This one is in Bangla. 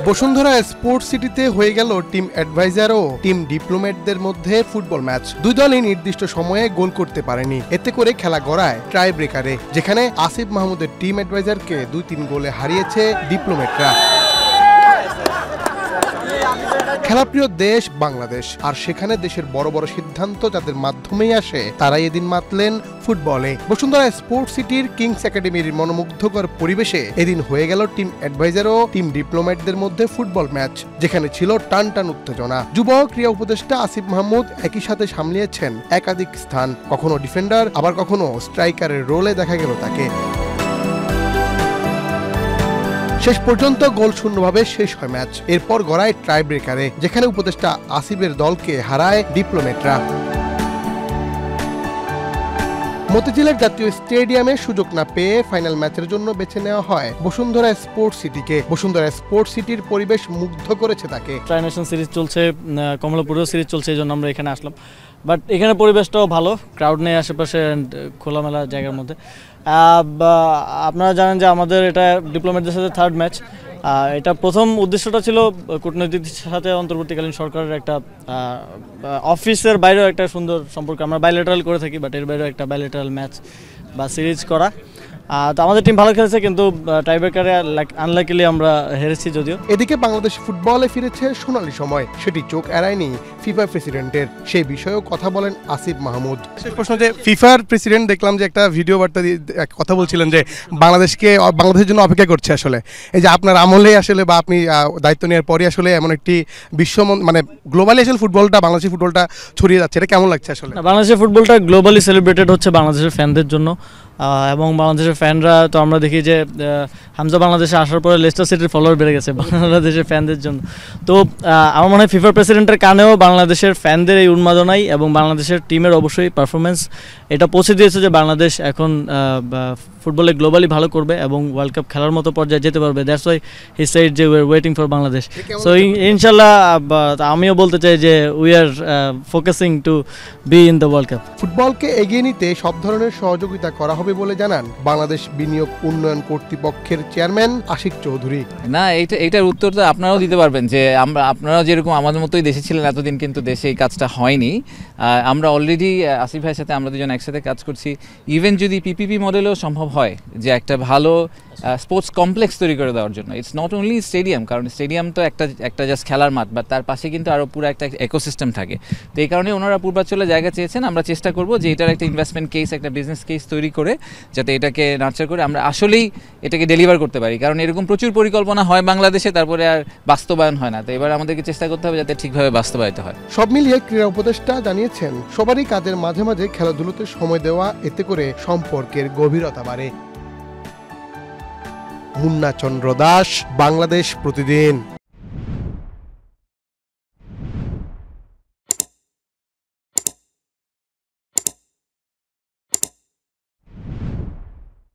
বসুন্ধরা স্পোর্টস সিটিতে হয়ে গেল টিম অ্যাডভাইজার ও টিম ডিপ্লোম্যাটদের মধ্যে ফুটবল ম্যাচ। দুই দলই নির্দিষ্ট সময়ে গোল করতে পারেনি, এতে করে খেলা গড়ায় টাই ব্রেকারে, যেখানে আসিফ মাহমুদের টিম অ্যাডভাইজারকে 2-3 গোলে হারিয়েছে ডিপ্লোম্যাটরা। খেলাপ্রিয় দেশ বাংলাদেশ, আর সেখানে দেশের বড় বড় সিদ্ধান্ত যাদের মাধ্যমেই আসে তারাই এদিন মাতলেন ফুটবলে। বসুন্ধরা স্পোর্টস সিটির কিংস একাডেমির মনোমুগ্ধকর পরিবেশে এদিন হয়ে গেল টিম অ্যাডভাইজার ও টিম ডিপ্লোম্যাটদের মধ্যে ফুটবল ম্যাচ, যেখানে ছিল টান টান উত্তেজনা। যুব ক্রীড়া উপদেষ্টা আসিফ মাহমুদ একই সাথে সামলিয়েছেন একাধিক স্থান, কখনো ডিফেন্ডার আবার কখনো স্ট্রাইকারের রোলে দেখা গেল তাকে। শেষ পর্যন্ত গোল শূন্যভাবে শেষ হয় ম্যাচ। এরপর গড়ায় টাই ব্রেকারে, যেখানে উপদেষ্টা আসিফের দলকে হারায় ডিপ্লোম্যাটরা। মতিঝিলের জাতীয় স্টেডিয়ামে সুযোগ না পেয়ে ফাইনাল ম্যাচের জন্য বেছে নেওয়া হয় বসুন্ধরা স্পোর্টস সিটিকে। বসুন্ধরা স্পোর্টস সিটির পরিবেশ মুগ্ধ করেছে তাকে। ট্রাইনেশন সিরিজ চলছে, কমলাপুরেও সিরিজ চলছে, এই জন্য আমরা এখানে আসলাম। বাট এখানে পরিবেশটাও ভালো, ক্রাউড নেই আশেপাশে, খোলামেলা জায়গার মধ্যে। আপনারা জানেন যে আমাদের এটা ডিপ্লোম্যাটদের সাথে থার্ড ম্যাচ। এটা প্রথম উদ্দেশ্যটা ছিল কূটনৈতিকদের সাথে অন্তর্বর্তীকালীন সরকারের একটা অফিসের বাইরেও একটা সুন্দর সম্পর্ক আমরা বাইলেটারাল করে থাকি, বাট এর বাইরেও একটা বাইলেটারাল ম্যাচ বা সিরিজ করা। তো আমাদের টিম ভালো খেলেছে, কিন্তু টাইব্রেকারে আনলাকিলি আমরা হেরেছি যদিও। এদিকে বাংলাদেশ ফুটবলে ফিরেছে সোনালী সময়, সেটি চোখ এড়ায়নি ফিফা প্রেসিডেন্টের। সেই বিষয়েও কথা বলেন আসিফ মাহমুদ। শেষ প্রশ্ন, যে ফিফার প্রেসিডেন্ট দেখলাম যে একটা ভিডিও বার্তা দিয়ে কথা বলছিলেন যে বাংলাদেশের জন্য অপেক্ষা করছে। আসলে এই যে আপনার আমলে আসলে বা আপনি দায়িত্ব নেওয়ার পরই আসলে এমন একটি মানে গ্লোবালি আসলে ফুটবলটা, বাংলাদেশের ফুটবলটা ছড়িয়ে যাচ্ছে, এটা কেমন লাগছে? আসলে বাংলাদেশের ফুটবলটা গ্লোবালি সেলিব্রেটেড হচ্ছে বাংলাদেশের ফ্যানদের জন্য, এবং বাংলাদেশের ফ্যানরা তো আমরা দেখি যে হামজা বাংলাদেশে আসার পরে লেস্টার সিটির ফলোয়ার বেড়ে গেছে বাংলাদেশের ফ্যানদের জন্য। তো আমার মনে হয় ফিফা প্রেসিডেন্টের কানেও বাংলাদেশের ফ্যানদের এই উন্মাদনাই এবং বাংলাদেশের টিমের অবশ্যই পারফরমেন্স এটা পৌঁছে দিয়েছে যে বাংলাদেশ এখন ফুটবলে গ্লোবালি ভালো করবে এবং ওয়ার্ল্ড কাপ খেলার মতো পর্যায়ে যেতে পারবে। দ্যাটস ওয়াই হি সেড যে we are waiting for Bangladesh. So ইনশাল্লাহ আমিও বলতে চাই যে we are focusing to be in the world cup. ফুটবলকে এগিয়ে নিতে সব ধরনের সহযোগিতা করা হবে বলে জানান বাংলাদেশ বিনিয়োগ উন্নয়ন কর্তৃপক্ষের চেয়ারম্যান আশিক চৌধুরী। না, এইটার উত্তর তো আপনারাও দিতে পারবেন যে আপনারাও যেরকম আমাদের মতোই দেশে ছিলেন এতদিন, কিন্তু দেশে এই কাজটা হয়নি। আমরা অলরেডি আসিফ ভাইয়ের সাথে আমরা দুজন একসাথে কাজ করছি। ইভেন যদি পিপিপি মডেলেও সম্ভব হয় যে একটা ভালো স্পোর্টস কমপ্লেক্স তৈরি করে দেওয়ার জন্য, ইটস নট অনলি স্টেডিয়াম, কারণ স্টেডিয়াম তো একটা জাস্ট খেলার মাঠ, বাট তার পাশে কিন্তু আরও পুরো একটা ইকোসিস্টেম থাকে। তো এই কারণে ওনারা পূর্বাঞ্চলে জায়গা চেয়েছেন। আমরা চেষ্টা করব যে এটার একটা ইনভেস্টমেন্ট কেস, একটা বিজনেস কেস তৈরি করে যাতে এটাকে নার্চার করে আমরা আসলেই এটাকে ডেলিভার করতে পারি। কারণ এরকম প্রচুর পরিকল্পনা হয় বাংলাদেশে, তারপরে আর বাস্তবায়ন হয় না। তো এবার আমাদেরকে চেষ্টা করতে হবে যাতে ঠিকভাবে বাস্তবায়িত হয়। সব মিলিয়ে ক্রীড়া উপদেষ্টা জানিয়েছেন সবারই কাজের মাঝে মাঝে খেলাধুলোতে সময় দেওয়া, এতে করে সম্পর্কের গভীরতা বাড়ে। মুন্না চন্দ্র দাস, বাংলাদেশ প্রতিদিন।